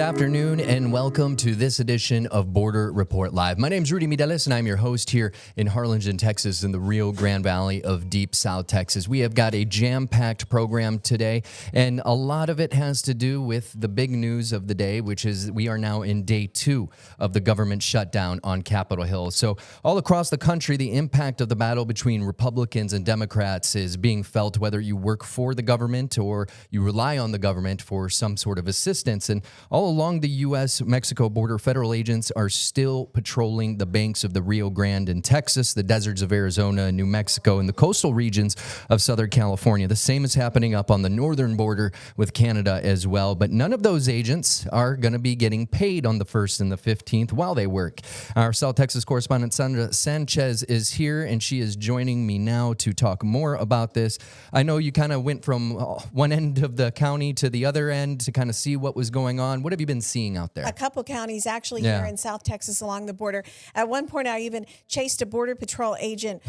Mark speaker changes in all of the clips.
Speaker 1: afternoon and welcome to this edition of Border Report Live. My name is Rudy Mideles and I'm your host here in Harlingen, Texas in the Rio Grande Valley of Deep South Texas. We have got a jam-packed program today and a lot of it has to do with the big news of the day, which is we are now in day 2 of the government shutdown on Capitol Hill. So all across the country, the impact of the battle between Republicans and Democrats is being felt whether you work for the government or you rely on the government for some sort of assistance. And all along the U.S.-Mexico border, federal agents are still patrolling the banks of the Rio Grande in Texas, the deserts of Arizona and New Mexico, and the coastal regions of Southern California. The same is happening up on the northern border with Canada as well. But none of those agents are going to be getting paid on the 1st and the 15th while they work. Our South Texas correspondent, Sandra Sanchez, is here, and she is joining me now to talk more about this. I know you kind of went from one end of the county to the other end to kind of see what was going on. What have you been seeing out there?
Speaker 2: A couple counties actually here in South Texas along the border. At one point, I even chased a Border Patrol agent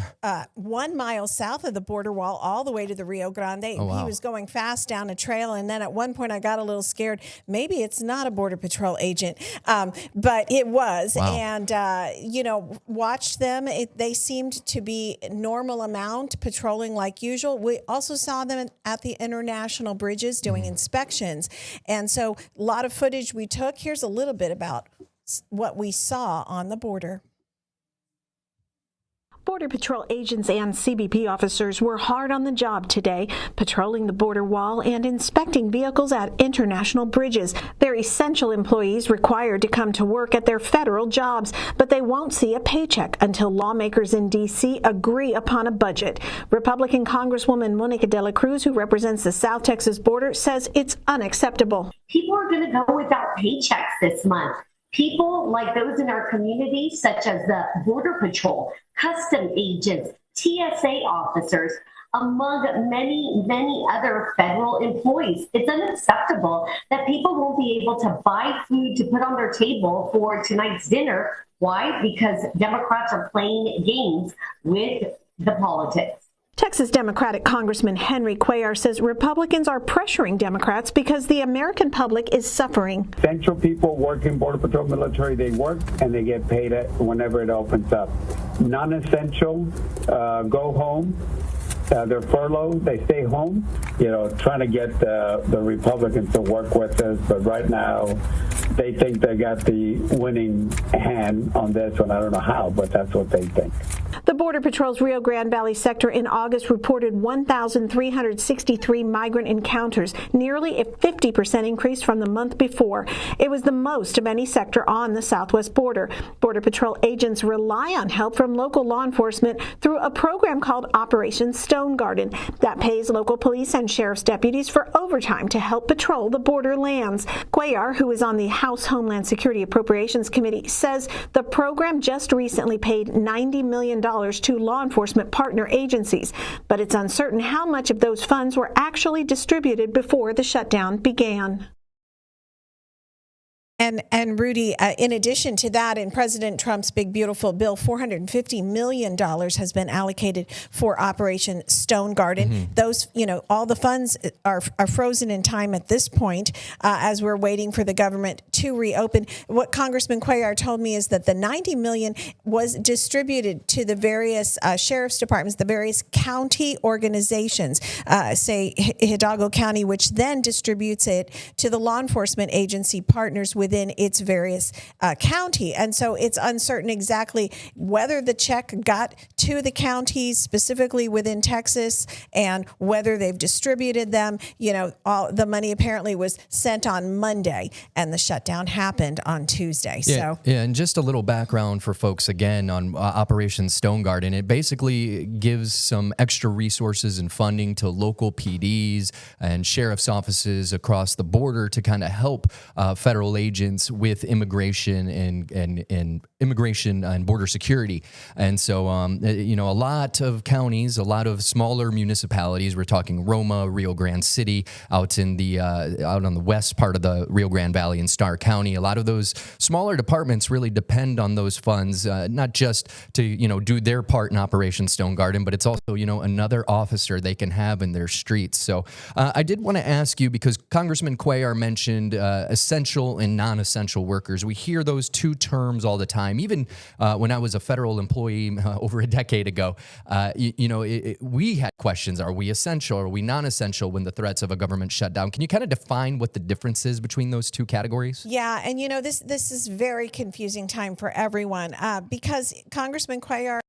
Speaker 2: 1 mile south of the border wall all the way to the Rio Grande.
Speaker 1: Oh, wow.
Speaker 2: He was going fast down a trail, and then at one point, I got a little scared. Maybe it's not a Border Patrol agent, but it was.
Speaker 1: Wow.
Speaker 2: And, watched them. They seemed to be normal amount, patrolling like usual. We also saw them at the international bridges doing inspections. And so a lot of footage we took. Here's a little bit about what we saw on the border.
Speaker 3: Border Patrol agents and CBP officers were hard on the job today, patrolling the border wall and inspecting vehicles at international bridges. They're essential employees required to come to work at their federal jobs, but they won't see a paycheck until lawmakers in D.C. agree upon a budget. Republican Congresswoman Monica de la Cruz, who represents the South Texas border, says it's unacceptable.
Speaker 4: People are going to go without paychecks this month. People like those in our community, such as the Border Patrol, custom agents, TSA officers, among many, many other federal employees. It's unacceptable that people won't be able to buy food to put on their table for tonight's dinner. Why? Because Democrats are playing games with the politics.
Speaker 3: Texas Democratic Congressman Henry Cuellar says Republicans are pressuring Democrats because the American public is suffering.
Speaker 5: Essential people working Border Patrol military, they work and they get paid whenever it opens up. Non-essential, go home. They're furloughed, they stay home, trying to get the Republicans to work with us. But right now, they think they got the winning hand on this one. I don't know how, but that's what they think.
Speaker 3: The Border Patrol's Rio Grande Valley sector in August reported 1,363 migrant encounters, nearly a 50% increase from the month before. It was the most of any sector on the southwest border. Border Patrol agents rely on help from local law enforcement through a program called Operation Stone Garden that pays local police and sheriff's deputies for overtime to help patrol the border lands. Cuellar, who is on the House Homeland Security Appropriations Committee, says the program just recently paid $90 million to law enforcement partner agencies, but it's uncertain how much of those funds were actually distributed before the shutdown began.
Speaker 2: And Rudy, in addition to that, in President Trump's big, beautiful bill, $450 million has been allocated for Operation Stone Garden. Mm-hmm. Those, all the funds are frozen in time at this point as we're waiting for the government to reopen. What Congressman Cuellar told me is that the $90 million was distributed to the various sheriff's departments, the various county organizations, say Hidalgo County, which then distributes it to the law enforcement agency partners within its various county. And so it's uncertain exactly whether the check got to the counties, specifically within Texas, and whether they've distributed them. All the money apparently was sent on Monday, and the shutdown happened on Tuesday.
Speaker 1: Yeah, and just a little background for folks, again, on Operation Stone Garden. It basically gives some extra resources and funding to local PDs and sheriff's offices across the border to kind of help federal agents with immigration and immigration and border security. And so, a lot of counties, a lot of smaller municipalities, we're talking Roma, Rio Grande City, out on the west part of the Rio Grande Valley in Starr County, a lot of those smaller departments really depend on those funds, not just to, do their part in Operation Stone Garden, but it's also, another officer they can have in their streets. So I did want to ask you, because Congressman Cuellar mentioned essential and non-essential workers. We hear those two terms all the time. Even when I was a federal employee over a decade ago, we had questions. Are we essential? Are we non-essential when the threats of a government shutdown? Can you kind of define what the difference is between those two categories?
Speaker 2: Yeah, and this is very confusing time for everyone because Congressman Cuellar,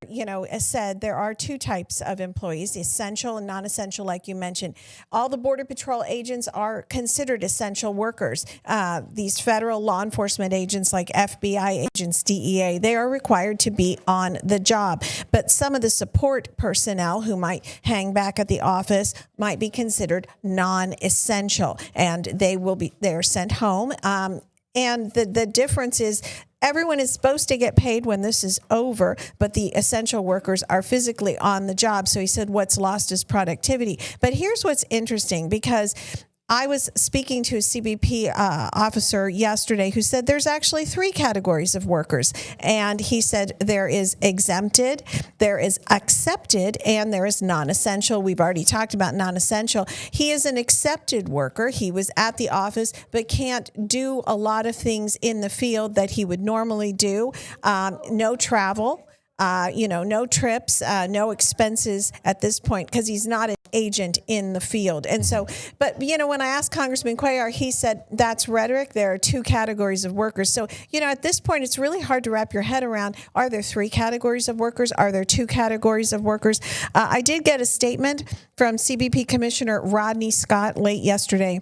Speaker 2: has said there are two types of employees, essential and non-essential, like you mentioned. All the Border Patrol agents are considered essential workers. These federal law enforcement agents like FBI agents, DEA, they are required to be on the job. But some of the support personnel who might hang back at the office might be considered non-essential, and they're sent home. And the difference is everyone is supposed to get paid when this is over, but the essential workers are physically on the job. So he said what's lost is productivity. But here's what's interesting, because I was speaking to a CBP officer yesterday who said there's actually three categories of workers. And he said there is exempted, there is accepted, and there is non-essential. We've already talked about non-essential. He is an accepted worker. He was at the office, but can't do a lot of things in the field that he would normally do. No travel. No trips, no expenses at this point because he's not an agent in the field. And so, but, when I asked Congressman Cuellar, he said that's rhetoric. There are two categories of workers. So, at this point, it's really hard to wrap your head around, are there three categories of workers? Are there two categories of workers? I did get a statement from CBP Commissioner Rodney Scott late yesterday.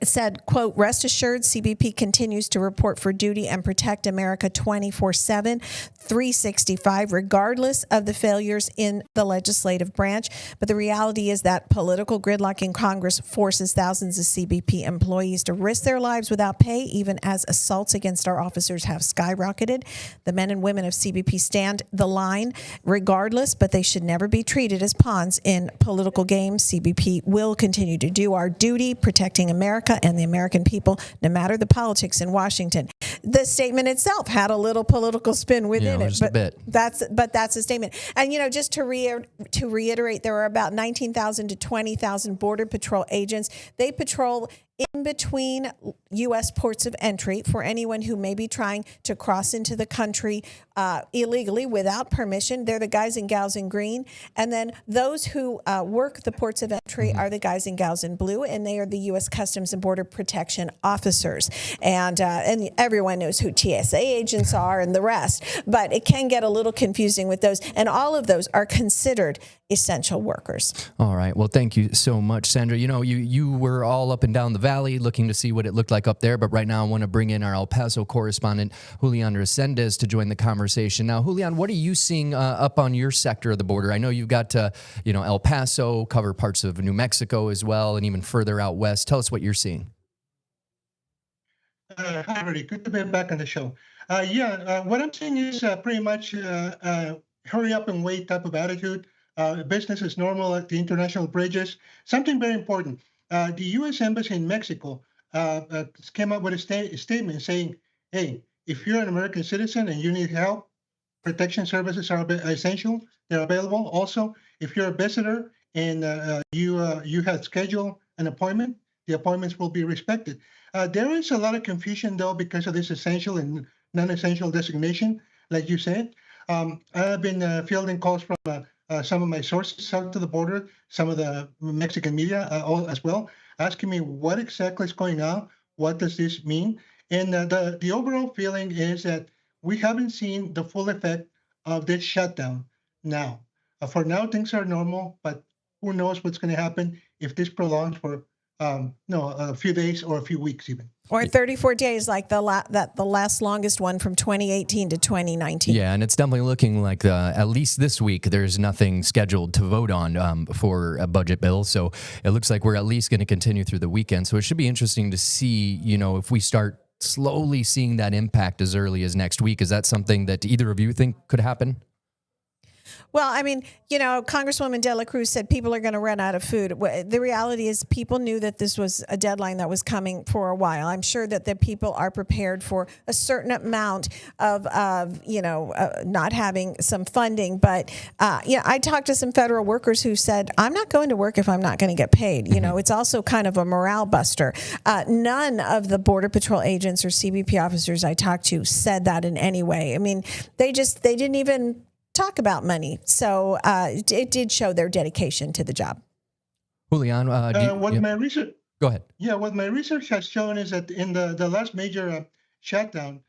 Speaker 2: It said, quote, "Rest assured, CBP continues to report for duty and protect America 24/7, 365, regardless of the failures in the legislative branch. But the reality is that political gridlock in Congress forces thousands of CBP employees to risk their lives without pay, even as assaults against our officers have skyrocketed. The men and women of CBP stand the line regardless, but they should never be treated as pawns in political games. CBP will continue to do our duty, protecting America and the American people, no matter the politics in Washington." The statement itself had a little political spin within it,
Speaker 1: just a bit.
Speaker 2: That's a statement. And just to reiterate, there are about 19,000 to 20,000 Border Patrol agents. They patrol in between U.S. ports of entry for anyone who may be trying to cross into the country illegally without permission. They're the guys and gals in green. And then those who work the ports of entry are the guys and gals in blue, and they are the U.S. Customs and Border Protection officers. And everyone knows who TSA agents are and the rest. But it can get a little confusing with those. And all of those are considered essential workers.
Speaker 1: All right. Well, thank you so much, Sandra. You were all up and down the valley looking to see what it looked like up there. But right now I want to bring in our El Paso correspondent, Julian Resendiz, to join the conversation. Now, Julian, what are you seeing up on your sector of the border? I know you've got, El Paso, cover parts of New Mexico as well, and even further out west. Tell us what you're seeing.
Speaker 6: Hi, Rudy. Good to be back on the show. What I'm seeing is pretty much hurry up and wait type of attitude. Business as normal at the international bridges. Something very important. The U.S. Embassy in Mexico came up with a statement saying, hey, if you're an American citizen and you need help, protection services are essential. They're available. Also, if you're a visitor and you had scheduled an appointment, the appointments will be respected. There is a lot of confusion, though, because of this essential and non-essential designation, like you said. I've been fielding calls from some of my sources south to the border, some of the Mexican media as well, asking me what exactly is going on, what does this mean? And the overall feeling is that we haven't seen the full effect of this shutdown now. For now, things are normal, but who knows what's going to happen if this prolongs for a few days or a few weeks even.
Speaker 2: Or 34 days, like the last longest one from 2018 to 2019.
Speaker 1: Yeah, and it's definitely looking like at least this week there's nothing scheduled to vote on for a budget bill. So it looks like we're at least going to continue through the weekend. So it should be interesting to see, if we start slowly seeing that impact as early as next week. Is that something that either of you think could happen?
Speaker 2: Well, I mean, Congresswoman De La Cruz said people are going to run out of food. The reality is people knew that this was a deadline that was coming for a while. I'm sure that the people are prepared for a certain amount of not having some funding. But, I talked to some federal workers who said, I'm not going to work if I'm not going to get paid. It's also kind of a morale buster. None of the Border Patrol agents or CBP officers I talked to said that in any way. I mean, they didn't even talk about money. So it did show their dedication to the job.
Speaker 1: Julian,
Speaker 6: my research.
Speaker 1: Go ahead.
Speaker 6: Yeah, what my research has shown is that in the last major shutdown,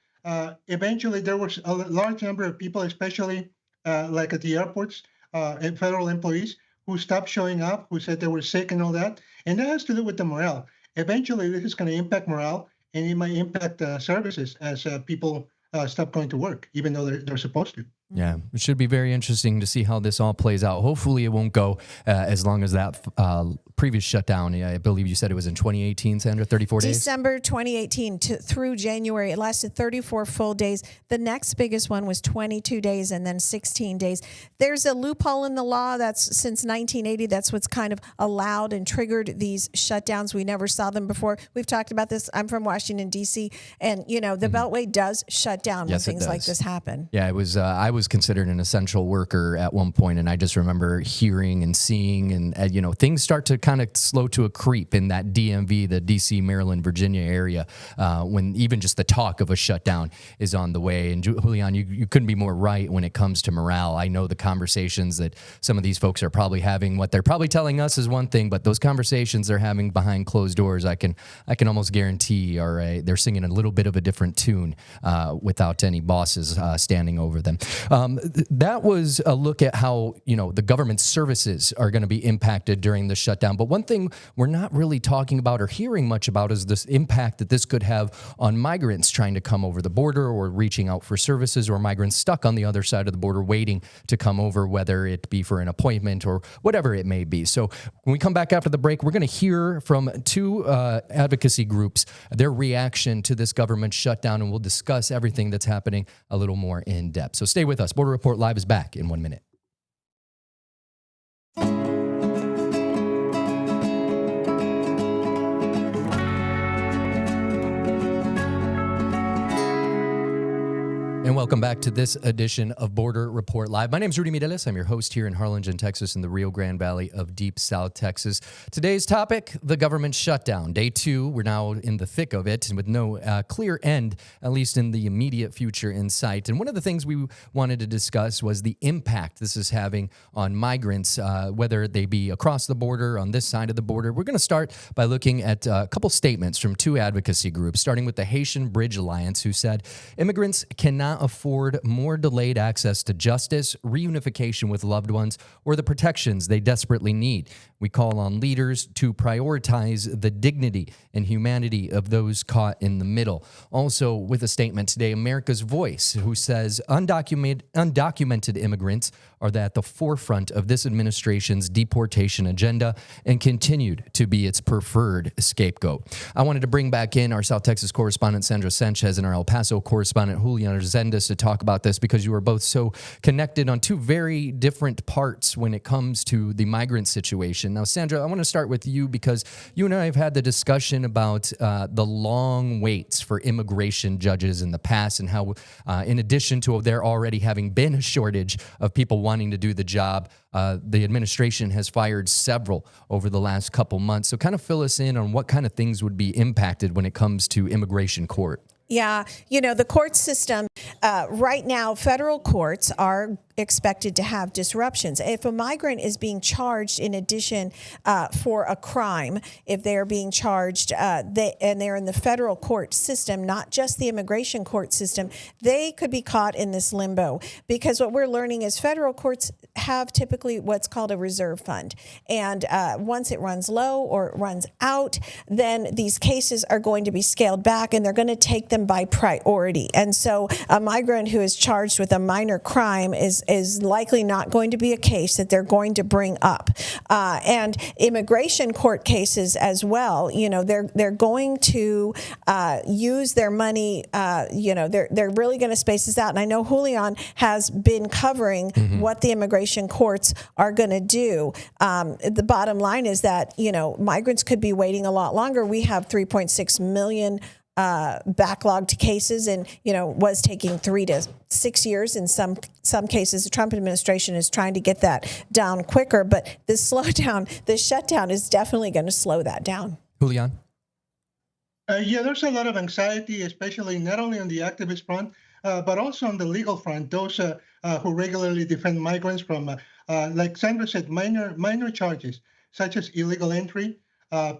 Speaker 6: eventually there was a large number of people, especially like at the airports, and federal employees who stopped showing up, who said they were sick and all that. And that has to do with the morale. Eventually, this is going to impact morale, and it might impact services as people stop going to work, even though they're supposed to.
Speaker 1: Yeah, it should be very interesting to see how this all plays out. Hopefully it won't go as long as that previous shutdown. I believe you said it was in 2018, Sandra, 34 days?
Speaker 2: December 2018 through January. It lasted 34 full days. The next biggest one was 22 days and then 16 days. There's a loophole in the law that's since 1980. That's what's kind of allowed and triggered these shutdowns. We never saw them before. We've talked about this. I'm from Washington, D.C., and, the Beltway does shut down when things like this happen.
Speaker 1: Yeah, it was. I was considered an essential worker at one point, and I just remember hearing and seeing, and things start to kind of slow to a creep in that DMV, the DC, Maryland, Virginia area, when even just the talk of a shutdown is on the way. And Julian, you couldn't be more right when it comes to morale. I know the conversations that some of these folks are probably having, what they're probably telling us is one thing, but those conversations they're having behind closed doors, I can almost guarantee they're singing a little bit of a different tune without any bosses standing over them. That was a look at how, the government services are going to be impacted during the shutdown. But one thing we're not really talking about or hearing much about is this impact that this could have on migrants trying to come over the border or reaching out for services, or migrants stuck on the other side of the border waiting to come over, whether it be for an appointment or whatever it may be. So when we come back after the break, we're going to hear from two advocacy groups, their reaction to this government shutdown, and we'll discuss everything that's happening a little more in depth. So stay with us. Border Report Live is back in 1 minute. And welcome back to this edition of Border Report Live. My name is Rudy Mireles. I'm your host here in Harlingen, Texas, in the Rio Grande Valley of Deep South Texas. Today's topic, the government shutdown. Day 2, we're now in the thick of it, and with no clear end, at least in the immediate future in sight. And one of the things we wanted to discuss was the impact this is having on migrants, whether they be across the border, on this side of the border. We're going to start by looking at a couple statements from two advocacy groups, starting with the Haitian Bridge Alliance, who said, immigrants cannot afford more delayed access to justice, reunification with loved ones, or the protections they desperately need. We call on leaders to prioritize the dignity and humanity of those caught in the middle. Also, with a statement today, America's Voice, who says undocumented immigrants are at the forefront of this administration's deportation agenda and continued to be its preferred scapegoat. I wanted to bring back in our South Texas correspondent, Sandra Sanchez, and our El Paso correspondent, Julian, to talk about this, because you are both so connected on two very different parts when it comes to the migrant situation. Now, Sandra, I want to start with you, because you and I have had the discussion about the long waits for immigration judges in the past, and how, in addition to there already having been a shortage of people wanting to do the job, the administration has fired several over the last couple months. So kind of fill us in on what kind of things would be impacted when it comes to immigration court.
Speaker 2: Yeah, the court system right now, federal courts are expected to have disruptions. If a migrant is being charged in addition for a crime, if they're being charged and they're in the federal court system, not just the immigration court system, they could be caught in this limbo, because what we're learning is federal courts have typically what's called a reserve fund. And once it runs low or it runs out, then these cases are going to be scaled back, and they're going to take them them by priority. And so a migrant who is charged with a minor crime is likely not going to be a case that they're going to bring up. And immigration court cases as well, they're going to use their money, they're really going to space this out. And I know Julian has been covering what the immigration courts are going to do. The bottom line is that, migrants could be waiting a lot longer. We have 3.6 million backlogged cases, and was taking 3 to 6 years in some cases. The Trump administration is trying to get that down quicker, but this shutdown is definitely going to slow that down.
Speaker 1: Julian?
Speaker 6: There's a lot of anxiety, especially not only on the activist front, but also on the legal front. Those who regularly defend migrants from, like Sandra said, minor charges, such as illegal entry,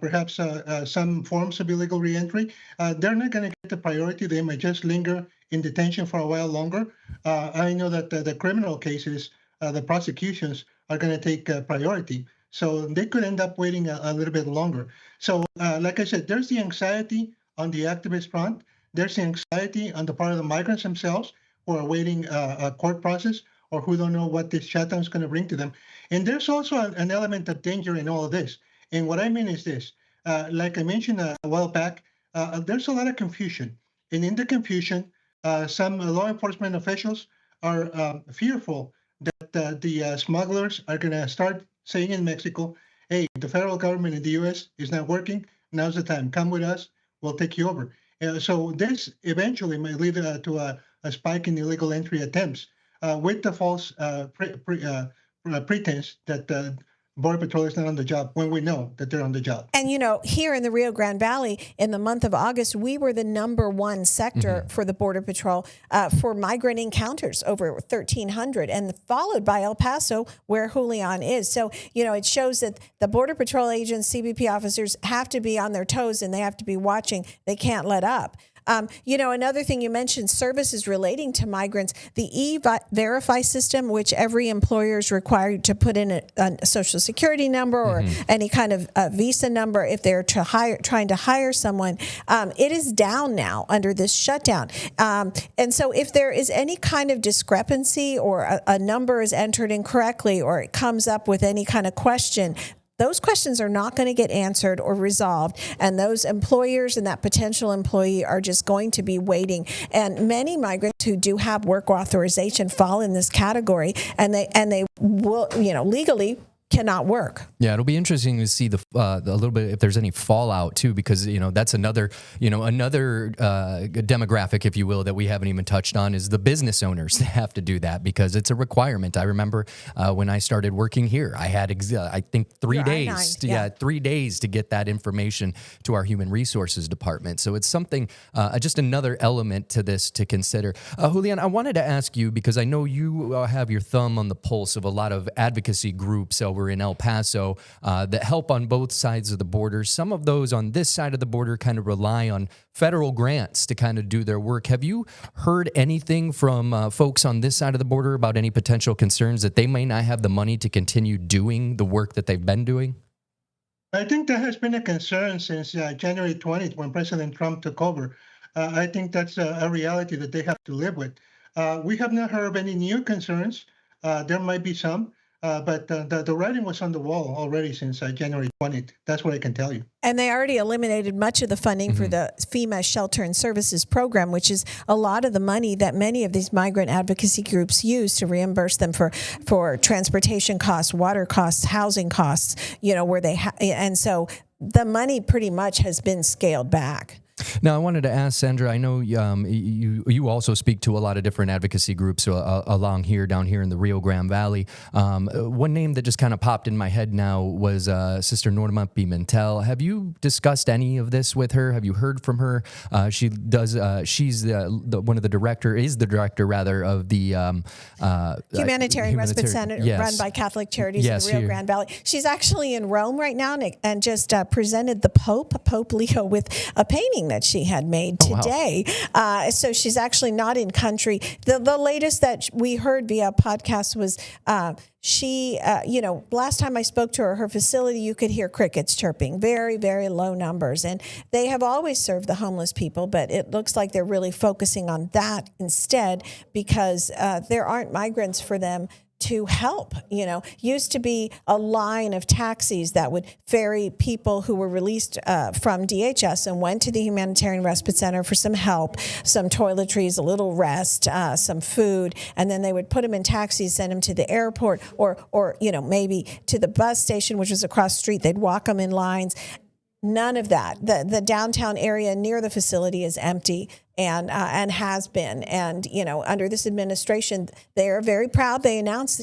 Speaker 6: perhaps some forms of illegal reentry, they're not going to get the priority. They may just linger in detention for a while longer. I know that the criminal cases, the prosecutions are going to take priority. So they could end up waiting a little bit longer. So like I said, there's the anxiety on the activist front. There's the anxiety on the part of the migrants themselves who are waiting a court process or who don't know what this shutdown is going to bring to them. And there's also an element of danger in all of this. And what I mean is this, like I mentioned a while back, there's a lot of confusion. And in the confusion, some law enforcement officials are fearful that the smugglers are going to start saying in Mexico, hey, the federal government in the U.S. is not working. Now's the time. Come with us. We'll take you over. So this eventually may lead to a spike in illegal entry attempts with the false pretense that Border Patrol is not on the job when we know that they're on the job.
Speaker 2: And, here in the Rio Grande Valley, in the month of August, we were the #1 sector for the Border Patrol for migrant encounters, over 1,300, and followed by El Paso, where Julian is. So, it shows that the Border Patrol agents, CBP officers, have to be on their toes and they have to be watching. They can't let up. Another thing you mentioned, services relating to migrants, the E-Verify system, which every employer is required to put in a social security number or any kind of visa number if they're trying to hire someone. It is down now under this shutdown. And so if there is any kind of discrepancy or a number is entered incorrectly or it comes up with any kind of question, those questions are not going to get answered or resolved, and those employers and that potential employee are just going to be waiting. And many migrants who do have work authorization fall in this category, and they will, legally cannot work.
Speaker 1: Yeah, it'll be interesting to see a little bit if there's any fallout too, because that's another demographic, if you will, that we haven't even touched on is the business owners that have to do that because it's a requirement. I remember when I started working here, I had I think 3 days.
Speaker 2: I-9,
Speaker 1: 3 days to get that information to our human resources department. So it's something, just another element to this to consider. Julian, I wanted to ask you because I know you have your thumb on the pulse of a lot of advocacy groups over in El Paso that help on both sides of the border. Some of those on this side of the border kind of rely on federal grants to kind of do their work. Have you heard anything from folks on this side of the border about any potential concerns that they may not have the money to continue doing the work that they've been doing?
Speaker 6: I think that has been a concern since January 20th when President Trump took over. I think that's a reality that they have to live with. We have not heard of any new concerns. There might be some. But the writing was on the wall already since January 20th. That's what I can tell you.
Speaker 2: And they already eliminated much of the funding for the FEMA Shelter and Services Program, which is a lot of the money that many of these migrant advocacy groups use to reimburse them for transportation costs, water costs, housing costs, where they and so the money pretty much has been scaled back.
Speaker 1: Now, I wanted to ask Sandra, I know you also speak to a lot of different advocacy groups down here in the Rio Grande Valley. One name that just kind of popped in my head now was Sister Norma Pimentel. Have you discussed any of this with her? Have you heard from her? She's the director of the
Speaker 2: Humanitarian Respite Center run by Catholic Charities in the Rio Grande Valley. She's actually in Rome right now and just presented the Pope Leo, with a painting that she had made
Speaker 1: Oh, wow.
Speaker 2: today. So she's actually not in country. The latest that we heard via podcast was she, last time I spoke to her facility, you could hear crickets chirping, very, very low numbers. And they have always served the homeless people, but it looks like they're really focusing on that instead because there aren't migrants for them to help. Used to be a line of taxis that would ferry people who were released from DHS and went to the Humanitarian Respite Center for some help, some toiletries, a little rest, some food, and then they would put them in taxis, send them to the airport or maybe to the bus station, which was across the street. They'd walk them in lines. None of that. The downtown area near the facility is empty and has been. And, under this administration, they are very proud. They announced,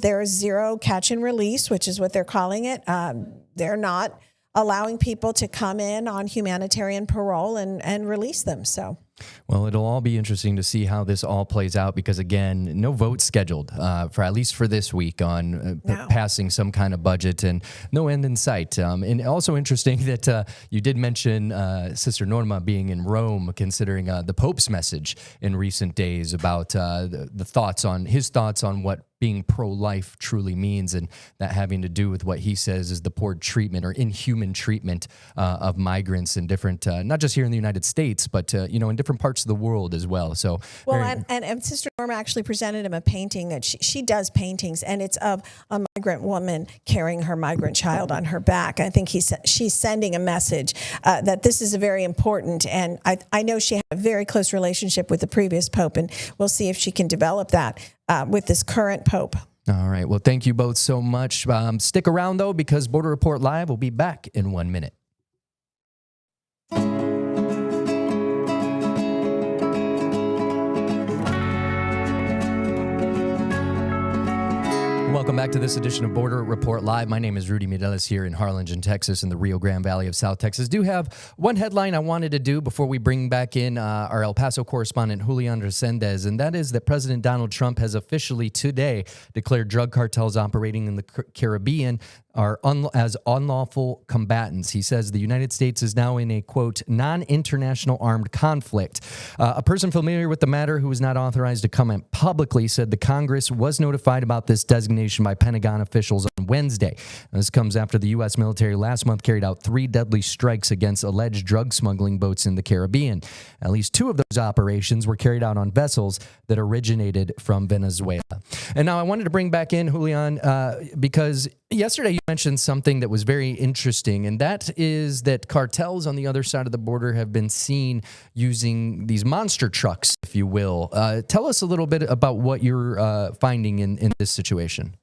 Speaker 2: there's zero catch and release, which is what they're calling it. They're not allowing people to come in on humanitarian parole and release them. So.
Speaker 1: Well, it'll all be interesting to see how this all plays out because, again, no vote scheduled for at least for this week on passing some kind of budget and no end in sight. And also interesting that you did mention Sister Norma being in Rome, considering the Pope's message in recent days about his thoughts on what being pro-life truly means, and that having to do with what he says is the poor treatment or inhuman treatment of migrants in different, not just here in the United States, but in different parts of the world as well. So,
Speaker 2: and Sister Norma actually presented him a painting that she does paintings, and it's of a migrant woman carrying her migrant child on her back. I think she's sending a message that this is a very important, and I know she had a very close relationship with the previous Pope, and we'll see if she can develop that with this current Pope.
Speaker 1: All right. Well, thank you both so much. Stick around, though, because Border Report Live will be back in 1 minute. Welcome back to this edition of Border Report Live. My name is Rudy Mideles here in Harlingen, Texas, in the Rio Grande Valley of South Texas. Do have one headline I wanted to do before we bring back in our El Paso correspondent, Julian Resendiz, and that is that President Donald Trump has officially today declared drug cartels operating in the Caribbean as unlawful combatants. He says the United States is now in a, quote, non-international armed conflict. A person familiar with the matter who was not authorized to comment publicly said the Congress was notified about this designation by Pentagon officials on Wednesday. This comes after the U.S. military last month carried out 3 deadly strikes against alleged drug smuggling boats in the Caribbean. At least 2 of those operations were carried out on vessels that originated from Venezuela. And now I wanted to bring back in Julian because yesterday you mentioned something that was very interesting, and that is that cartels on the other side of the border have been seen using these monster trucks, if you will. Tell us a little bit about what you're finding in this situation.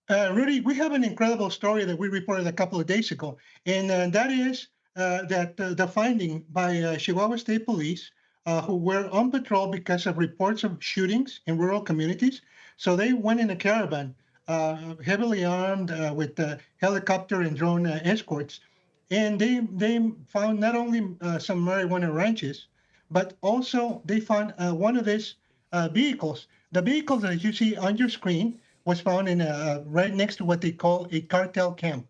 Speaker 6: Rudy, we have an incredible story that we reported a couple of days ago, and that is that the finding by Chihuahua State Police, who were on patrol because of reports of shootings in rural communities. So they went in a caravan, heavily armed with helicopter and drone escorts, and they found not only some marijuana ranches, but also they found one of these vehicles. The vehicle that you see on your screen was found in right next to what they call a cartel camp,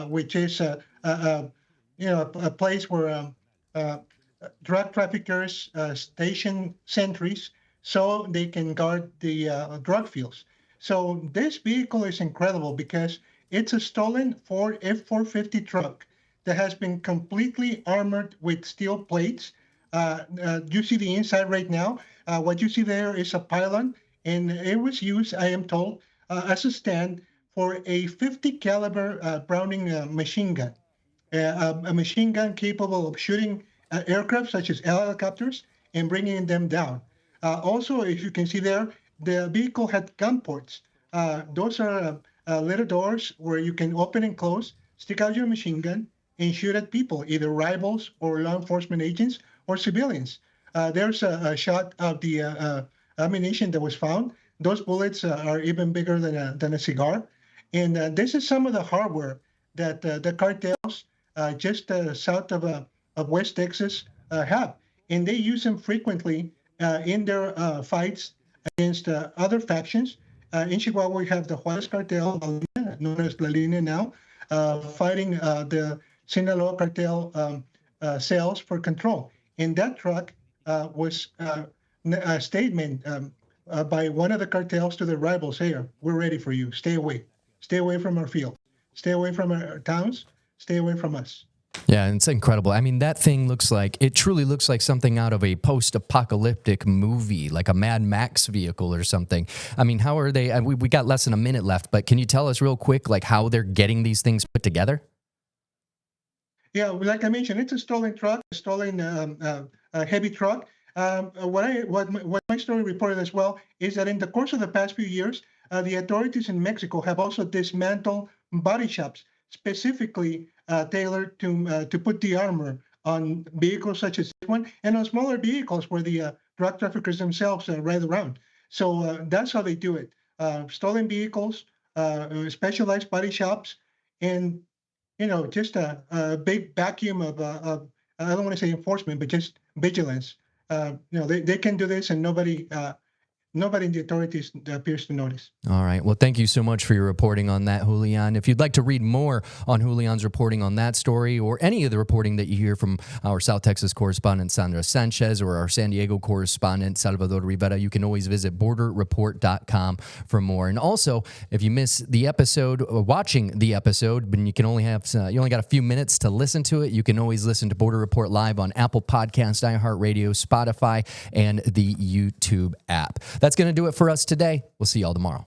Speaker 6: which is a place where drug traffickers station sentries so they can guard the drug fields. So this vehicle is incredible because it's a stolen Ford F-450 truck that has been completely armored with steel plates. You see the inside right now. What you see there is a pylon, and it was used, I am told, as a stand for a 50 caliber Browning machine gun, a machine gun capable of shooting aircraft such as helicopters and bringing them down. Also, if you can see there, the vehicle had gun ports. Those are little doors where you can open and close, stick out your machine gun, and shoot at people, either rivals or law enforcement agents or civilians. There's a shot of the ammunition that was found. Those bullets are even bigger than a cigar. And this is some of the hardware that the cartels just south of West Texas have. And they use them frequently in their fights against other factions. In Chihuahua, we have the Juarez cartel, known as La Línea now, fighting the Sinaloa cartel cells for control. In that truck was a statement by one of the cartels to their rivals, hey, we're ready for you. Stay away. Stay away from our field. Stay away from our towns. Stay away from us.
Speaker 1: Yeah, it's incredible. I mean, that thing truly looks like something out of a post-apocalyptic movie, like a Mad Max vehicle or something. I mean, how are they, we got less than a minute left, but can you tell us real quick, like how they're getting these things put together?
Speaker 6: Yeah, like I mentioned, it's a stolen truck, a stolen heavy truck. What my story reported as well is that in the course of the past few years, the authorities in Mexico have also dismantled body shops specifically tailored to put the armor on vehicles such as this one and on smaller vehicles where the drug traffickers themselves ride around. So that's how they do it. Stolen vehicles, specialized body shops, and just a big vacuum of I don't want to say enforcement, but just vigilance. They can do this, and nobody in the authorities appears to notice.
Speaker 1: All right. Well, thank you so much for your reporting on that, Julian. If you'd like to read more on Julian's reporting on that story or any of the reporting that you hear from our South Texas correspondent, Sandra Sanchez, or our San Diego correspondent, Salvador Rivera, you can always visit borderreport.com for more. And also, if you miss the episode, watching the episode, but you only got a few minutes to listen to it, you can always listen to Border Report live on Apple Podcasts, iHeartRadio, Spotify, and the YouTube app. That's going to do it for us today. We'll see y'all tomorrow.